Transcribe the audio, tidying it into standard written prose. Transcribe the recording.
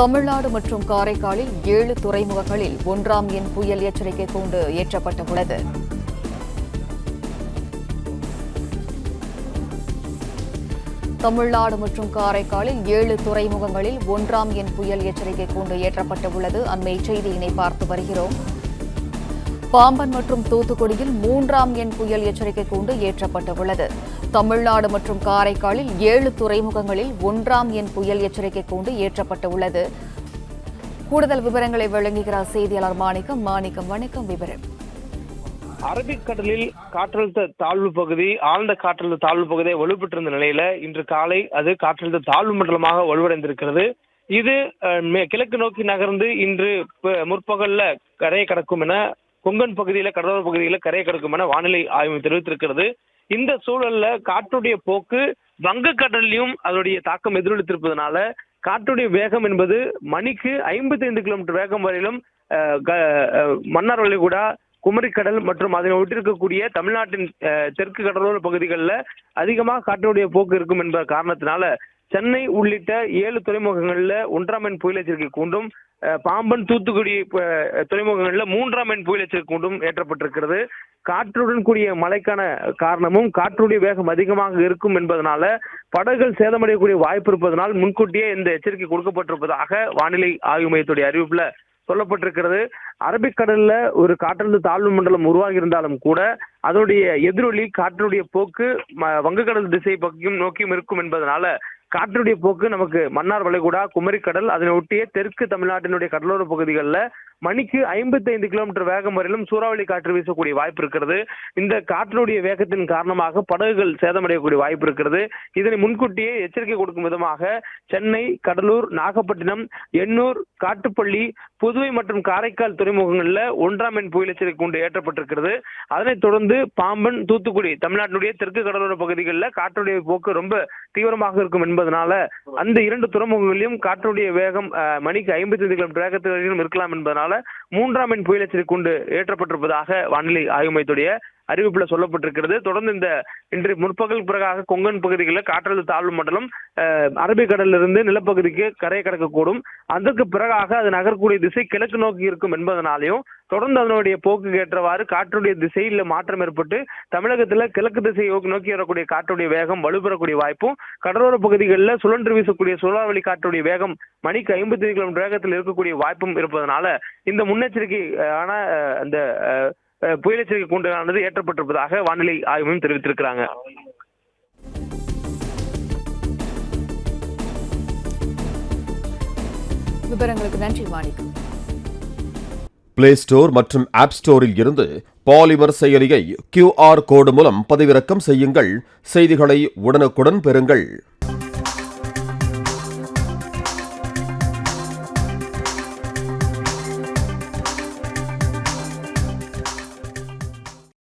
தமிழ்நாடு மற்றும் காரைக்காலில் 7 துறைமுகங்களில் 1ஆம் எண் புயல் எச்சரிக்கை கூண்டு ஏற்றப்பட்டுள்ளது. தமிழ்நாடு மற்றும் காரைக்காலில் 7 துறைமுகங்களில் 1ஆம் எண் புயல் எச்சரிக்கை கூண்டு ஏற்றப்பட்டுள்ளது. அண்மை செய்தியினை பார்த்து வருகிறோம். பாம்பன் மற்றும் தூத்துக்குடியில் 3ஆம் எண் புயல் எச்சரிக்கை கூண்டு ஏற்றப்பட்டுள்ளது. தமிழ்நாடு மற்றும் காரைக்காலில் 7 துறைமுகங்களில் 1ஆம் எண் புயல் எச்சரிக்கை கூண்டு ஏற்றப்பட்டுள்ளது. கூடுதல் விவரங்களை வழங்குகிறார் செய்தியாளர் மாணிக்கம். வணக்கம். விவரம். அரபிக்கடலில் காற்றழுத்த தாழ்வு பகுதி ஆழ்ந்த காற்றழுத்த தாழ்வு பகுதியை வலுப்பெற்றிருந்த நிலையில இன்று காலை அது காற்றழுத்த தாழ்வு மண்டலமாக வலுவடைந்திருக்கிறது. இது கிழக்கு நோக்கி நகர்ந்து இன்று முற்பகல்ல கரையை கடக்கும் என கொங்கன் பகுதியில கடலோர பகுதியில கரையை கடக்கும் என வானிலை ஆய்வு தெரிவித்திருக்கிறது. இந்த சூழல்ல காற்றுடைய போக்கு வங்கக்கடலிலும் அதனுடைய தாக்கம் எதிரொலித்திருப்பதனால காற்றுடைய வேகம் என்பது மணிக்கு 55 கிலோமீட்டர் வேகம் வரையிலும் மன்னார் வளைகுடா, குமரிக்கடல் மற்றும் அதனை ஒட்டிருக்கக்கூடிய தமிழ்நாட்டின் தெற்கு கடலோர பகுதிகளில் அதிகமாக காற்றுடைய போக்கு இருக்கும் என்ற காரணத்தினால சென்னை உள்ளிட்ட 7 துறைமுகங்களில் 1ஆம் எண் புயல் எச்சரிக்கை கூண்டும், பாம்பன், தூத்துக்குடி துறைமுகங்களில் 3ஆம் எண் புயல் எச்சரிக்கை கூண்டும் ஏற்றப்பட்டிருக்கிறது. காற்றுடன் கூடிய மழைக்கான காரணமும் காற்றுடைய வேகம் அதிகமாக இருக்கும் என்பதனால படகுகள் சேதமடையக்கூடிய வாய்ப்பு இருப்பதனால் முன்கூட்டியே இந்த எச்சரிக்கை கொடுக்கப்பட்டிருப்பதாக வானிலை ஆய்வு மையத்துடைய அறிவிப்புல சொல்லப்பட்டிருக்கிறது. அரபிக்கடல்ல ஒரு காற்றழுத்த தாழ்வு மண்டலம் உருவாகி இருந்தாலும் கூட அதனுடைய எதிரொலி காற்றுடைய போக்கு வங்கக்கடல் திசை பக்கம் நோக்கியும் இருக்கும் என்பதனால காற்றுடைய போக்கு நமக்கு மன்னார் வளைகுடா, குமரிக்கடல் அதனை ஒட்டிய தெற்கு தமிழ்நாட்டினுடைய கடலோர பகுதிகளில் மணிக்கு 55 கிலோமீட்டர் வேகம் வரையிலும் சூறாவளி காற்று வீசக்கூடிய வாய்ப்பு இருக்கிறது. இந்த காற்றினுடைய வேகத்தின் காரணமாக படகுகள் சேதமடையக்கூடிய வாய்ப்பு இருக்கிறது. இதனை முன்கூட்டியே எச்சரிக்கை கொடுக்கும் விதமாக சென்னை, கடலூர், நாகப்பட்டினம், எண்ணூர், காட்டுப்பள்ளி, புதுவை மற்றும் காரைக்கால் துறைமுகங்களில் 1ஆம் எண் புயல் எச்சரிக்கை கூண்டு ஏற்றப்பட்டிருக்கிறது. அதனைத் தொடர்ந்து பாம்பன், தூத்துக்குடி தமிழ்நாட்டினுடைய தெற்கு கடலோர பகுதிகளில் காற்றுடைய போக்கு ரொம்ப தீவிரமாக இருக்கும் என்பதனால அந்த 2 துறைமுகங்களிலும் காற்றுடைய வேகம் மணிக்கு 55 கிலோமீட்டர் வேகத்திலும் இருக்கலாம் என்பதனால 3ஆம் எண் புயல் எச்சரிக்கை கூண்டு ஏற்றப்பட்டிருப்பதாக வானிலை ஆய்வு மையத்துடைய அறிவிப்புல சொல்லப்பட்டிருக்கிறது. தொடர்ந்து இன்று முற்பகல் பிறகாக கொங்கன் பகுதிகளில் காற்றழுத்த தாழ்வு மண்டலம் அரபிக்கடலிலிருந்து நிலப்பகுதிக்கு கரையை கடக்கக்கூடும். அதற்கு பிறகாக அது நகரக்கூடிய திசை கிழக்கு நோக்கி இருக்கும் என்பதனாலையும் தொடர்ந்து அதனுடைய போக்கு ஏற்றவாறு காற்றுடைய திசையில் மாற்றம் ஏற்பட்டு தமிழகத்துல கிழக்கு திசை நோக்கி வரக்கூடிய காற்றுடைய வேகம் வலுப்பெறக்கூடிய வாய்ப்பும், கடலோர பகுதிகளில் சுழன்று வீசக்கூடிய சூறாவளி காற்றுடைய வேகம் மணிக்கு 55 கிலோமீட்டர் வேகத்தில் இருக்கக்கூடிய வாய்ப்பும் இருப்பதனால இந்த முன்னெச்சரிக்கை அந்த புயல் எச்சரிக்கை கூண்டானது ஏற்றப்பட்டிருப்பதாக வானிலை ஆய்வும் தெரிவித்திருக்கிறாங்க. விவரங்களுக்கு நன்றி மாணிக்கம். பிளே ஸ்டோர் மற்றும் ஆப் ஸ்டோரில் இருந்து பாலிமர் செயலியை QR கோடு மூலம் பதிவிறக்கம் செய்யுங்கள். செய்திகளை உடனுக்குடன் பெறுங்கள்.